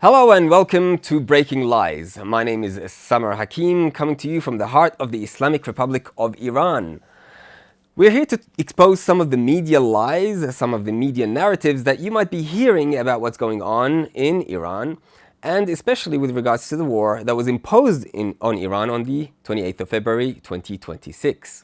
Hello and welcome to Breaking Lies. My name is Samar Hakim, coming to you from the heart of the Islamic Republic of Iran. We're here to expose some of the media lies, some of the media narratives that you might be hearing about what's going on in Iran, and especially with regards to the war that was imposed on Iran on the 28th of February 2026.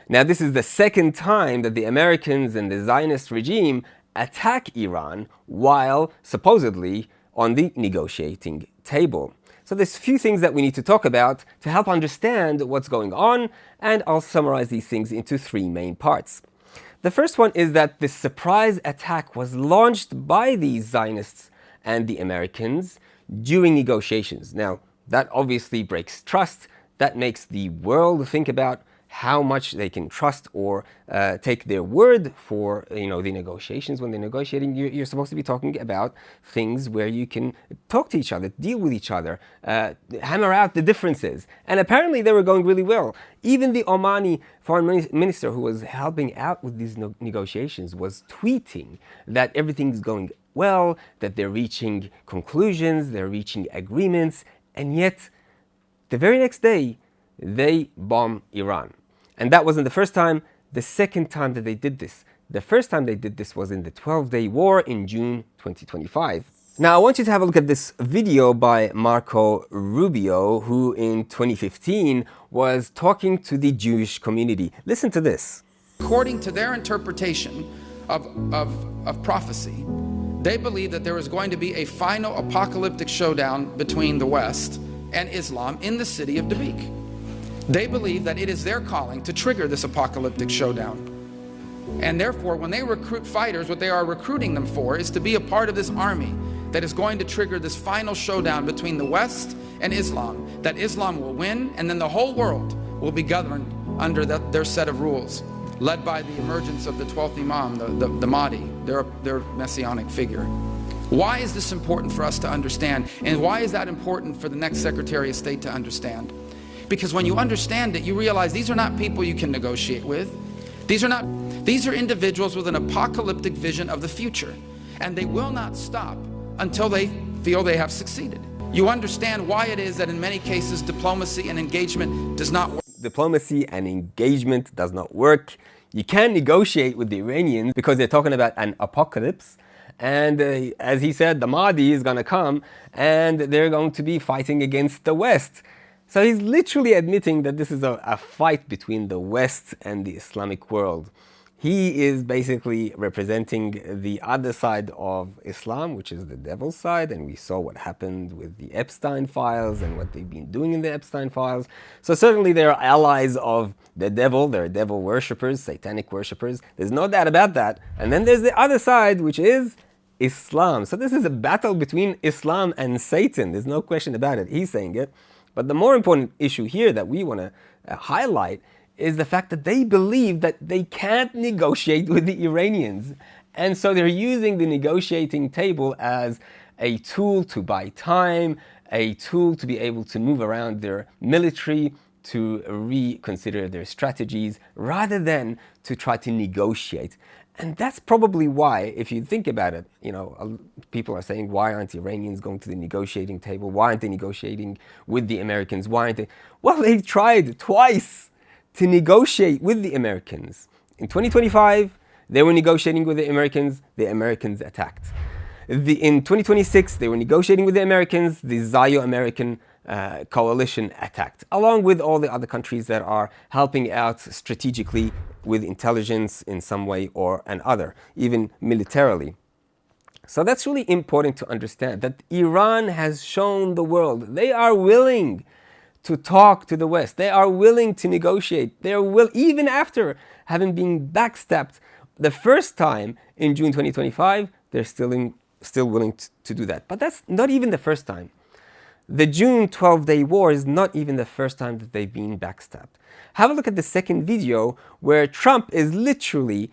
Now, this is the second time that the Americans and the Zionist regime attack Iran while supposedly on the negotiating table. So there's a few things that we need to talk about to help understand what's going on, and I'll summarize these things into three main parts. The first one is that this surprise attack was launched by the Zionists and the Americans during negotiations. Now, that obviously breaks trust. That makes the world think about how much they can trust or take their word for the negotiations. When they're negotiating, you're supposed to be talking about things where you can talk to each other, deal with each other, hammer out the differences. And apparently they were going really well. Even the Omani foreign minister who was helping out with these negotiations was tweeting that everything's going well, that they're reaching conclusions, they're reaching agreements, and yet the very next day they bomb Iran. And that wasn't the first time. The second time that they did this. The first time they did this was in the 12-day war in June 2025. Now, I want you to have a look at this video by Marco Rubio, who in 2015 was talking to the Jewish community. Listen to this. According to their interpretation of prophecy, they believe that there is going to be a final apocalyptic showdown between the West and Islam in the city of Dabiq. They believe that it is their calling to trigger this apocalyptic showdown. And therefore, when they recruit fighters, what they are recruiting them for is to be a part of this army that is going to trigger this final showdown between the West and Islam, that Islam will win, and then the whole world will be governed under their set of rules, led by the emergence of the 12th Imam, the Mahdi, their messianic figure. Why is this important for us to understand? And why is that important for the next Secretary of State to understand? Because when you understand it, you realize these are not people you can negotiate with. These are individuals with an apocalyptic vision of the future. And they will not stop until they feel they have succeeded. You understand why it is that in many cases diplomacy and engagement does not work. Diplomacy and engagement does not work. You can't negotiate with the Iranians because they're talking about an apocalypse. And as he said, the Mahdi is going to come and they're going to be fighting against the West. So he's literally admitting that this is a fight between the West and the Islamic world. He is basically representing the other side of Islam, which is the devil's side, and we saw what happened with the Epstein files and what they've been doing in the Epstein files. So certainly they are allies of the devil, they're devil worshippers, satanic worshippers. There's no doubt about that. And then there's the other side, which is Islam. So this is a battle between Islam and Satan. There's no question about it. He's saying it. But the more important issue here that we want to highlight is the fact that they believe that they can't negotiate with the Iranians. And so they're using the negotiating table as a tool to buy time, a tool to be able to move around their military, to reconsider their strategies, rather than to try to negotiate. And that's probably why, if you think about it, people are saying, why aren't Iranians going to the negotiating table? Why aren't they negotiating with the Americans? Why aren't they? Well, they tried twice to negotiate with the Americans. In 2025, they were negotiating with the Americans attacked. In 2026, they were negotiating with the Americans, the Zio-American coalition attacked, along with all the other countries that are helping out strategically with intelligence in some way or another, even militarily. So that's really important to understand that Iran has shown the world they are willing to talk to the West. They are willing to negotiate. Even after having been backstabbed the first time in June 2025, they're still willing to do that. But that's not even the first time. The June 12-day war is not even the first time that they've been backstabbed. Have a look at the second video where Trump is literally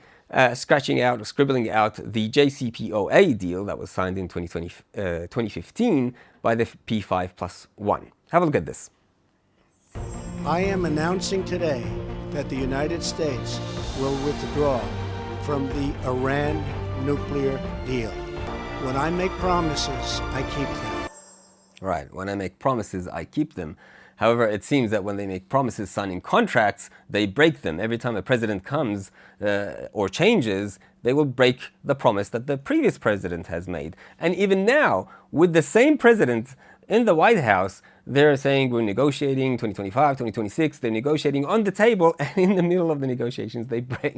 scribbling out the JCPOA deal that was signed in 2015 by the P5+1. Have a look at this. I am announcing today that the United States will withdraw from the Iran nuclear deal. When I make promises, I keep them. Right. When I make promises, I keep them. However, it seems that when they make promises signing contracts, they break them. Every time a president comes or changes, they will break the promise that the previous president has made. And even now, with the same president in the White House, they're saying we're negotiating 2025, 2026. They're negotiating on the table, and in the middle of the negotiations, they break,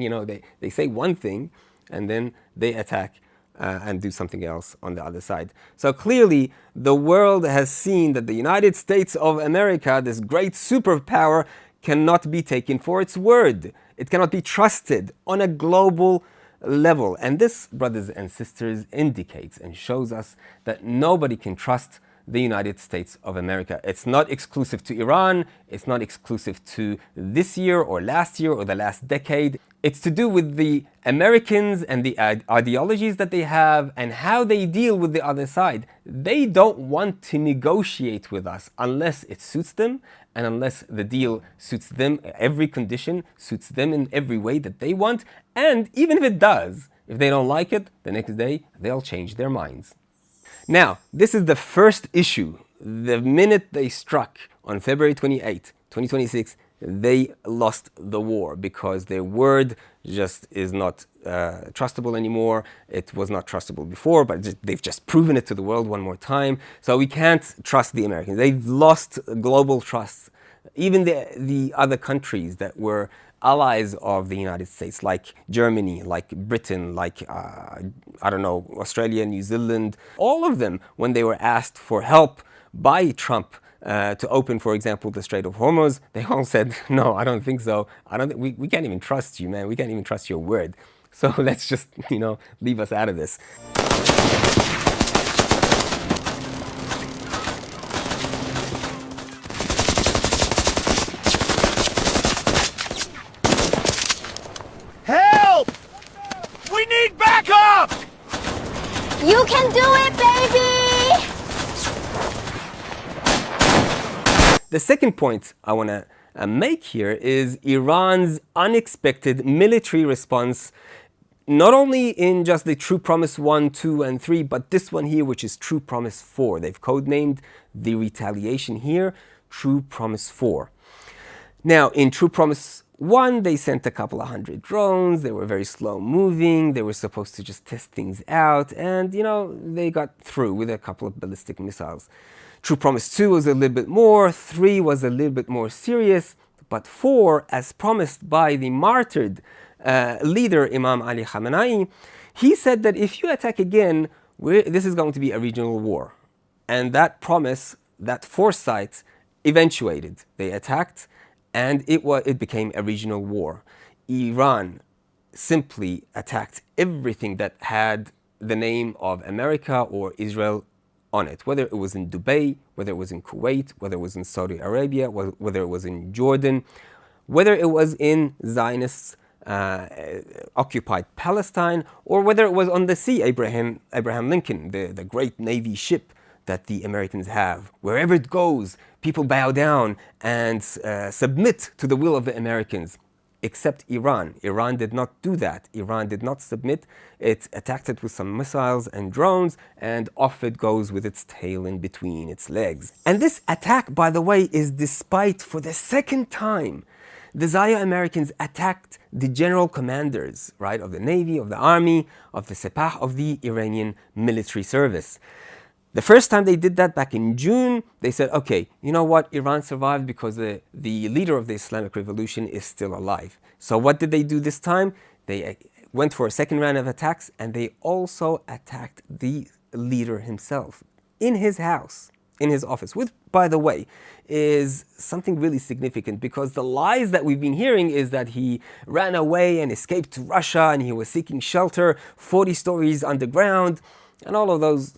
they say one thing, and then they attack and do something else on the other side. So clearly, the world has seen that the United States of America, this great superpower, cannot be taken for its word. It cannot be trusted on a global level. And this, brothers and sisters, indicates and shows us that nobody can trust the United States of America. It's not exclusive to Iran. It's not exclusive to this year or last year or the last decade. It's to do with the Americans and the ideologies that they have and how they deal with the other side. They don't want to negotiate with us unless it suits them and unless the deal suits them, every condition suits them in every way that they want. And even if it does, if they don't like it, the next day they'll change their minds. Now, this is the first issue. The minute they struck on February 28, 2026, they lost the war because their word just is not trustable anymore. It was not trustable before, but they've just proven it to the world one more time. So we can't trust the Americans. They've lost global trust. Even the other countries that were allies of the United States, like Germany, like Britain, like, Australia, New Zealand, all of them, when they were asked for help by Trump to open, for example, the Strait of Hormuz, they all said, no, I don't think so. We can't even trust you, man. We can't even trust your word. So let's just, leave us out of this. You can do it, baby! The second point I want to make here is Iran's unexpected military response, not only in just the True Promise 1, 2, and 3, but this one here, which is True Promise 4. They've codenamed the retaliation here True Promise 4. Now, in True Promise 1, they sent a couple of hundred drones. They were very slow moving. They were supposed to just test things out. And, they got through with a couple of ballistic missiles. True Promise 2 was a little bit more. 3 was a little bit more serious. But 4, as promised by the martyred leader, Imam Ali Khamenei, he said that if you attack again, this is going to be a regional war. And that promise, that foresight, eventuated. They attacked, and it became a regional war. Iran simply attacked everything that had the name of America or Israel on it, whether it was in Dubai, whether it was in Kuwait, whether it was in Saudi Arabia, whether it was in Jordan, whether it was in Zionists occupied Palestine, or whether it was on the sea, Abraham Lincoln, the great Navy ship that the Americans have. Wherever it goes, people bow down and submit to the will of the Americans, except Iran. Iran did not do that. Iran did not submit. It attacked it with some missiles and drones, and off it goes with its tail in between its legs. And this attack, by the way, is despite, for the second time, the Zaya Americans attacked the general commanders, right, of the Navy, of the Army, of the Sepah, of the Iranian military service. The first time they did that back in June, they said, okay, you know what? Iran survived because the leader of the Islamic Revolution is still alive. So what did they do this time? They went for a second round of attacks, and they also attacked the leader himself in his house, in his office, which, by the way, is something really significant, because the lies that we've been hearing is that he ran away and escaped to Russia and he was seeking shelter 40 stories underground, and all of those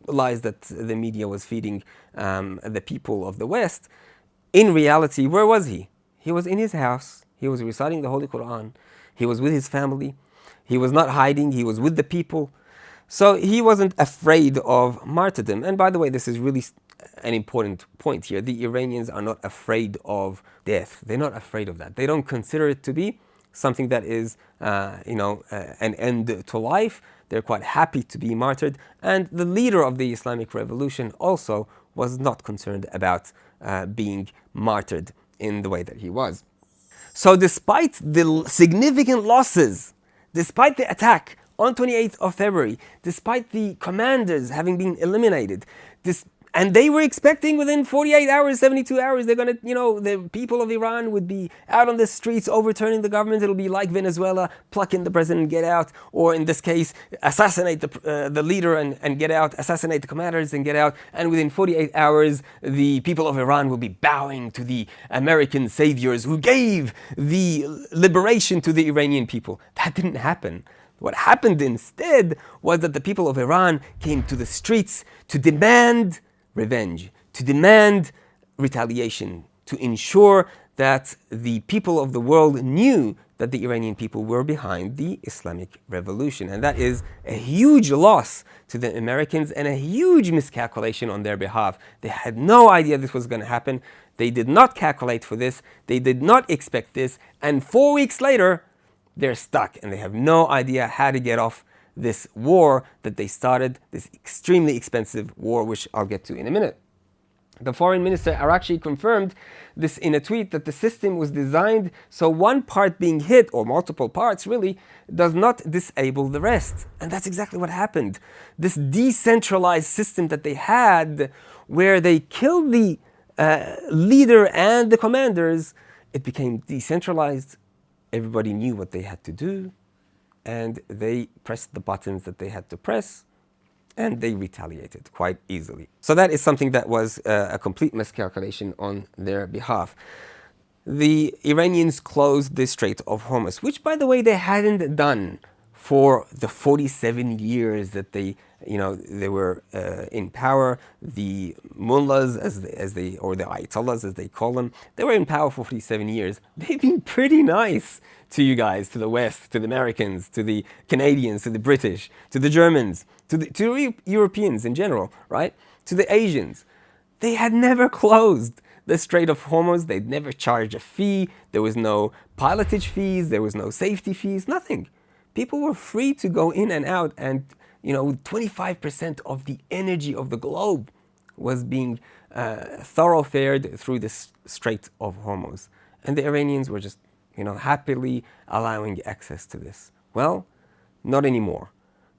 lies that the media was feeding the people of the West. In reality, where was he? He was in his house. He was reciting the Holy Quran. He was with his family. He was not hiding. He was with the people. So he wasn't afraid of martyrdom. And by the way, this is really an important point here. The Iranians are not afraid of death. They're not afraid of that. They don't consider it to be something that is, an end to life. They're quite happy to be martyred. And the leader of the Islamic Revolution also was not concerned about being martyred in the way that he was. So despite the significant losses, despite the attack on 28th of February, despite the commanders having been eliminated, and they were expecting within 48 hours, 72 hours, they're going to, the people of Iran would be out on the streets overturning the government. It'll be like Venezuela, pluck in the president, get out, or in this case, assassinate the leader and get out, assassinate the commanders and get out. And within 48 hours, the people of Iran will be bowing to the American saviors who gave the liberation to the Iranian people. That didn't happen. What happened instead was that the people of Iran came to the streets to demand revenge, to demand retaliation, to ensure that the people of the world knew that the Iranian people were behind the Islamic Revolution. And that is a huge loss to the Americans and a huge miscalculation on their behalf. They had no idea this was going to happen. They did not calculate for this. They did not expect this. And 4 weeks later, they're stuck and they have no idea how to get off this war that they started, this extremely expensive war, which I'll get to in a minute. The foreign minister Arakchi confirmed this in a tweet that the system was designed so one part being hit, or multiple parts really, does not disable the rest. And that's exactly what happened. This decentralized system that they had, where they killed the leader and the commanders, it became decentralized. Everybody knew what they had to do, and they pressed the buttons that they had to press, and they retaliated quite easily. So that is something that was a complete miscalculation on their behalf. The Iranians closed the Strait of Hormuz, which, by the way, they hadn't done for the 47 years that they were in power. The mullahs, or the ayatollahs as they call them, they were in power for 47 years. They've been pretty nice to you guys, to the West, to the Americans, to the Canadians, to the British, to the Germans, to Europeans in general, right? To the Asians. They had never closed the Strait of Hormuz. They'd never charged a fee. There was no pilotage fees. There was no safety fees, nothing. People were free to go in and out, and 25% of the energy of the globe was being thoroughfared through the Strait of Hormuz. And the Iranians were just, happily allowing access to this. Well, not anymore.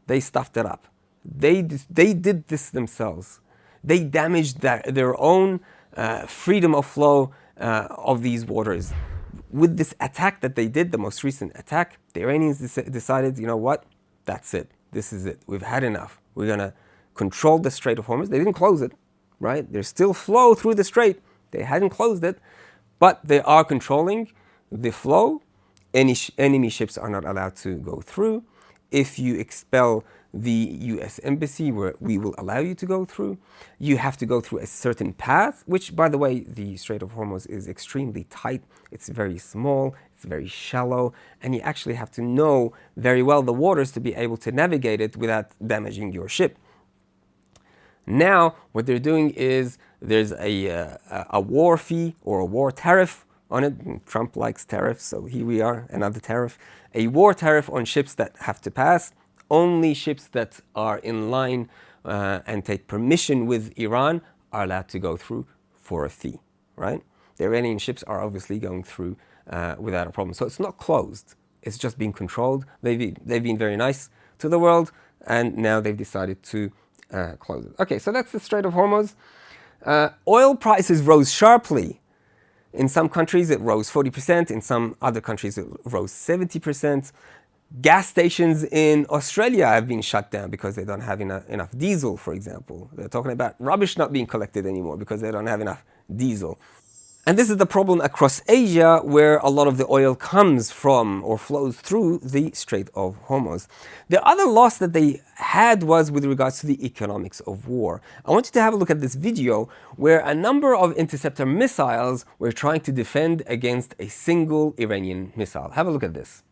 They stuffed it up. They did this themselves. They damaged their own freedom of flow of these waters. With this attack that they did, the most recent attack, the Iranians decided, you know what, that's it. This is it. We've had enough. We're going to control the Strait of Hormuz. They didn't close it, right? There's still flow through the strait. They hadn't closed it, but they are controlling the flow. Any enemy ships are not allowed to go through. If you expel the U.S. embassy, where we will allow you to go through, you have to go through a certain path, which, by the way, the Strait of Hormuz is extremely tight. It's very small, it's very shallow, and you actually have to know very well the waters to be able to navigate it without damaging your ship. Now, what they're doing is there's a war fee or a war tariff on it. Trump likes tariffs, so here we are, another tariff. A war tariff on ships that have to pass. Only ships that are in line and take permission with Iran are allowed to go through for a fee, right? The Iranian ships are obviously going through without a problem. So it's not closed. It's just being controlled. They've been very nice to the world, and now they've decided to close it. Okay, so that's the Strait of Hormuz. Oil prices rose sharply. In some countries, it rose 40%. In some other countries, it rose 70%. Gas stations in Australia have been shut down because they don't have enough diesel, for example. They're talking about rubbish not being collected anymore because they don't have enough diesel. And this is the problem across Asia, where a lot of the oil comes from or flows through the Strait of Hormuz. The other loss that they had was with regards to the economics of war. I want you to have a look at this video where a number of interceptor missiles were trying to defend against a single Iranian missile. Have a look at this.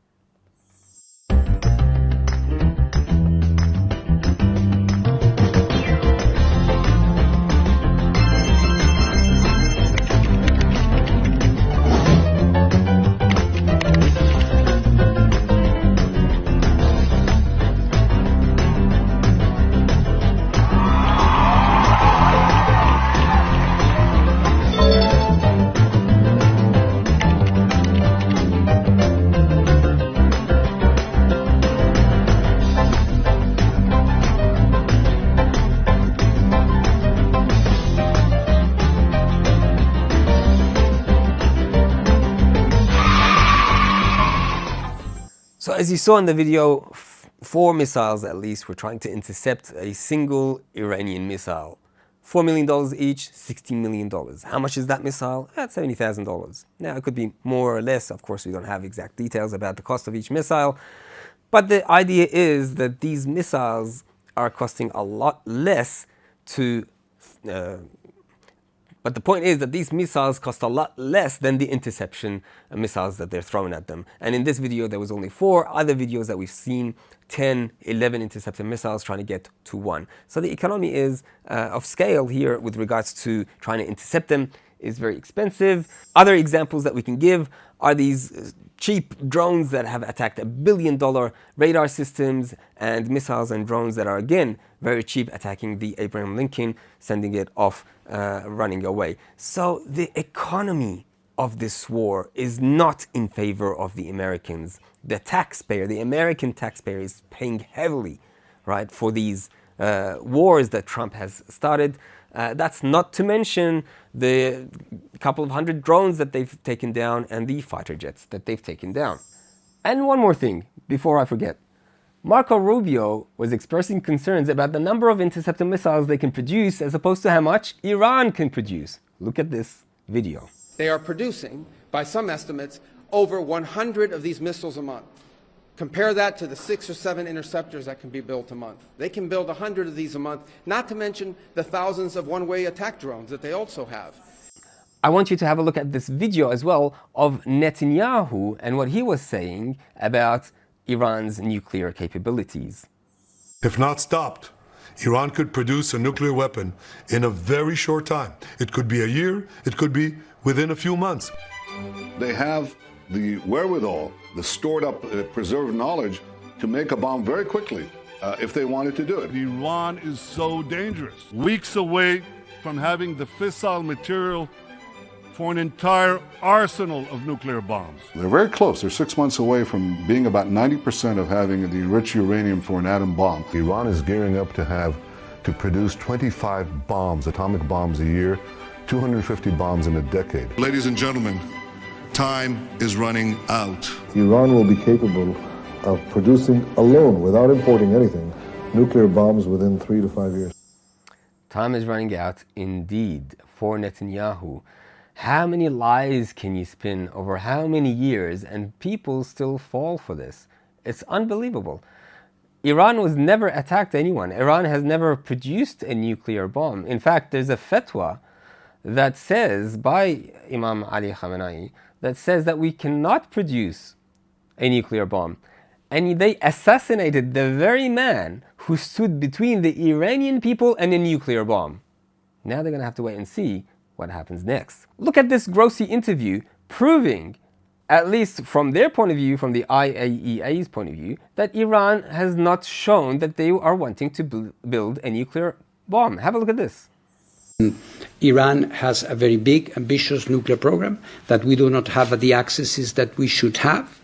as you saw in the video, 4 missiles at least were trying to intercept a single Iranian missile. $4 million each, $16 million. How much is that missile? That's $70,000. Now, it could be more or less. Of course, we don't have exact details about the cost of each missile. But the idea is that these missiles are costing a lot less to... But the point is that these missiles cost a lot less than the interception missiles that they're throwing at them. And in this video, there was only 4. Other videos that we've seen, 10, 11 intercepted missiles trying to get to 1. So the economy is of scale here with regards to trying to intercept them is very expensive. Other examples that we can give are these cheap drones that have attacked $1 billion radar systems and missiles and drones that are, again, very cheap, attacking the Abraham Lincoln, sending it off, running away. So the economy of this war is not in favor of the Americans. The taxpayer, the American taxpayer, is paying heavily, right, for these wars that Trump has started. That's not to mention the couple of hundred drones that they've taken down and the fighter jets that they've taken down. And one more thing, before I forget. Marco Rubio was expressing concerns about the number of interceptor missiles they can produce as opposed to how much Iran can produce. Look at this video. They are producing, by some estimates, over 100 of these missiles a month. Compare that to the 6 or 7 interceptors that can be built a month. They can build 100 of these a month, not to mention the thousands of one-way attack drones that they also have. I want you to have a look at this video as well of Netanyahu and what he was saying about Iran's nuclear capabilities. If not stopped, Iran could produce a nuclear weapon in a very short time. It could be a year, it could be within a few months. They have the wherewithal, the stored up, preserved knowledge to make a bomb very quickly if they wanted to do it. Iran is so dangerous. Weeks away from having the fissile material for an entire arsenal of nuclear bombs. They're very close. They're 6 months away from being about 90% of having the enriched uranium for an atom bomb. Iran is gearing up to produce 25 bombs, atomic bombs a year, 250 bombs in a decade. Ladies and gentlemen, time is running out. Iran will be capable of producing alone, without importing anything, nuclear bombs within 3 to 5 years. Time is running out indeed for Netanyahu. How many lies can you spin over how many years and people still fall for this? It's unbelievable. Iran was never attacked anyone. Iran has never produced a nuclear bomb. In fact, there's a fatwa that says, by Imam Ali Khamenei, that says that we cannot produce a nuclear bomb. And they assassinated the very man who stood between the Iranian people and a nuclear bomb. Now they're going to have to wait and see what happens next. Look at this Grossi interview proving, at least from their point of view, from the IAEA's point of view, that Iran has not shown that they are wanting to build a nuclear bomb. Have a look at this. Iran has a very big, ambitious nuclear program that we do not have the accesses that we should have.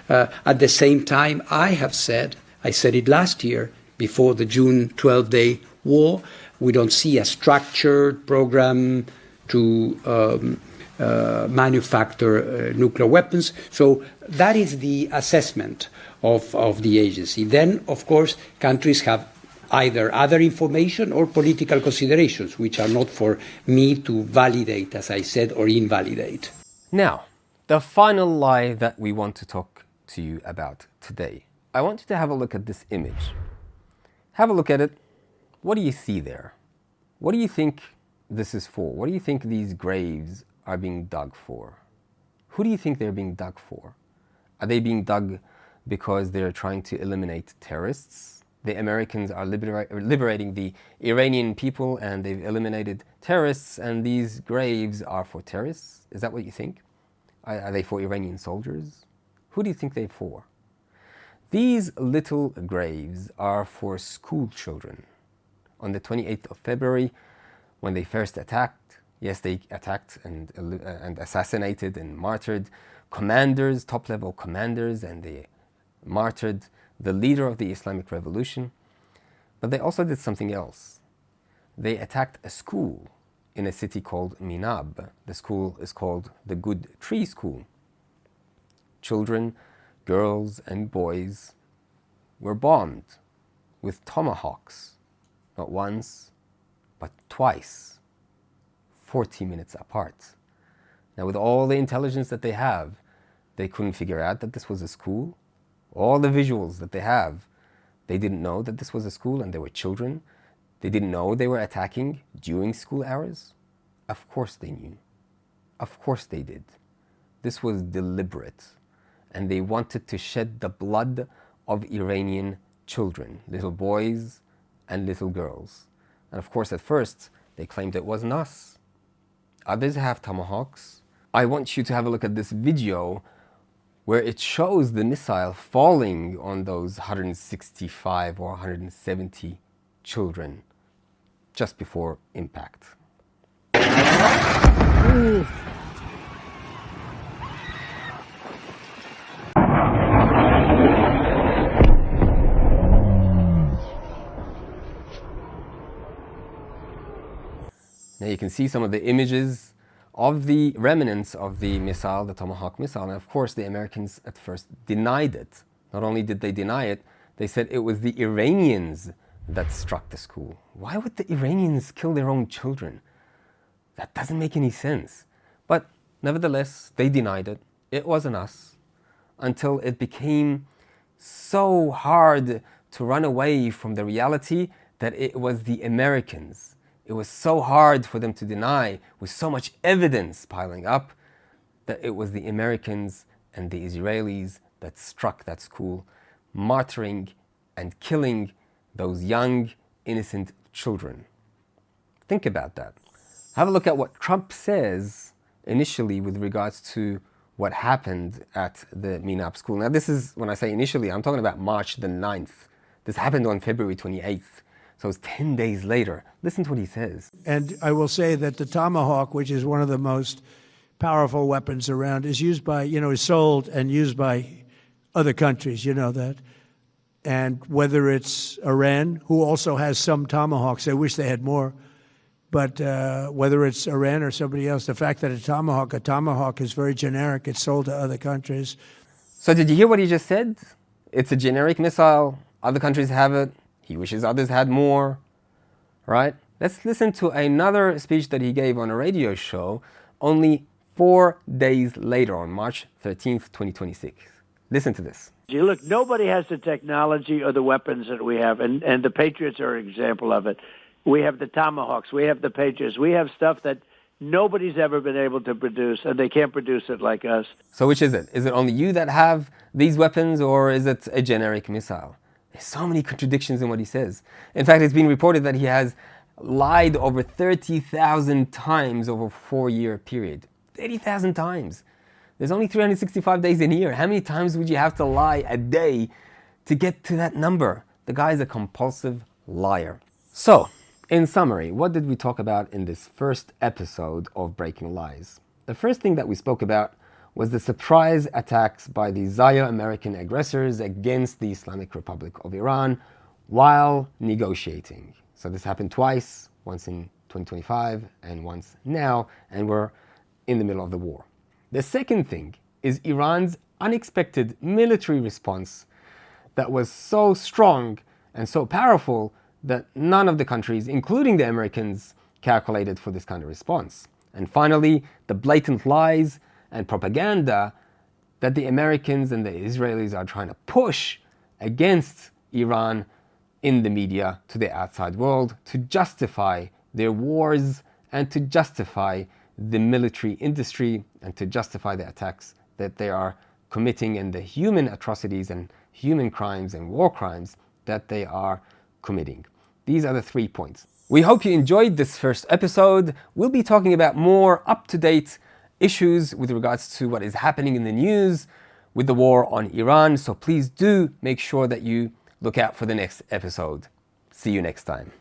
At the same time, I said it last year, before the June 12-day war, we don't see a structured program to manufacture nuclear weapons. So that is the assessment of the agency. Then, of course, countries have either other information or political considerations, which are not for me to validate, as I said, or invalidate. Now, the final lie that we want to talk to you about today. I want you to have a look at this image. Have a look at it. What do you see there? What do you think this is for? What do you think these graves are being dug for? Who do you think they're being dug for? Are they being dug because they're trying to eliminate terrorists? The Americans are liberating the Iranian people and they've eliminated terrorists, and these graves are for terrorists? Is that what you think? Are they for Iranian soldiers? Who do you think they're for? These little graves are for school children. On the 28th of February, when they first attacked, yes, they attacked and assassinated and martyred commanders, top-level commanders, and they martyred the leader of the Islamic Revolution. But they also did something else. They attacked a school in a city called Minab. The school is called the Good Tree School. Children girls and boys were bombed with tomahawks, not once, but twice, 40 minutes apart. Now, with all the intelligence that they have, they couldn't figure out that this was a school. All the visuals that they have, they didn't know that this was a school and there were children. They didn't know they were attacking during school hours. Of course they knew. Of course they did. This was deliberate, and they wanted to shed the blood of Iranian children, little boys and little girls. And of course, at first, they claimed it wasn't us. Others have tomahawks. I want you to have a look at this video where it shows the missile falling on those 165 or 170 children just before impact. Now you can see some of the images of the remnants of the missile, the Tomahawk missile. And of course, the Americans at first denied it. Not only did they deny it, they said it was the Iranians that struck the school. Why would the Iranians kill their own children? That doesn't make any sense. But nevertheless, they denied it. It wasn't us. Until it became so hard to run away from the reality that it was the Americans. It was so hard for them to deny, with so much evidence piling up, that it was the Americans and the Israelis that struck that school, martyring and killing those young, innocent children. Think about that. Have a look at what Trump says initially with regards to what happened at the Minab school. Now this is, when I say initially, I'm talking about March the 9th. This happened on February 28th. So it's 10 days later. Listen to what he says. And I will say that the Tomahawk, which is one of the most powerful weapons around, is used by, is sold and used by other countries, you know that. And whether it's Iran, who also has some Tomahawks, I wish they had more, but whether it's Iran or somebody else, the fact that a Tomahawk is very generic. It's sold to other countries. So did you hear what he just said? It's a generic missile. Other countries have it. He wishes others had more, right? Let's listen to another speech that he gave on a radio show only 4 days later, on March 13th, 2026. Listen to this. Look, nobody has the technology or the weapons that we have, and the Patriots are an example of it. We have the Tomahawks, we have the Patriots, we have stuff that nobody's ever been able to produce, and they can't produce it like us. So which is it? Is it only you that have these weapons, or is it a generic missile? There's so many contradictions in what he says. In fact, it's been reported that he has lied over 30,000 times over a 4-year period. 30,000 times. There's only 365 days in a year. How many times would you have to lie a day to get to that number? The guy's a compulsive liar. So, in summary, what did we talk about in this first episode of Breaking Lies? The first thing that we spoke about was the surprise attacks by the Zio-American aggressors against the Islamic Republic of Iran while negotiating. So this happened twice, once in 2025 and once now, and we're in the middle of the war. The second thing is Iran's unexpected military response that was so strong and so powerful that none of the countries, including the Americans, calculated for this kind of response. And finally, the blatant lies and propaganda that the Americans and the Israelis are trying to push against Iran in the media to the outside world to justify their wars and to justify the military industry and to justify the attacks that they are committing and the human atrocities and human crimes and war crimes that they are committing. These are the 3 points. We hope you enjoyed this first episode. We'll be talking about more up-to-date issues with regards to what is happening in the news with the war on Iran. So please do make sure that you look out for the next episode. See you next time.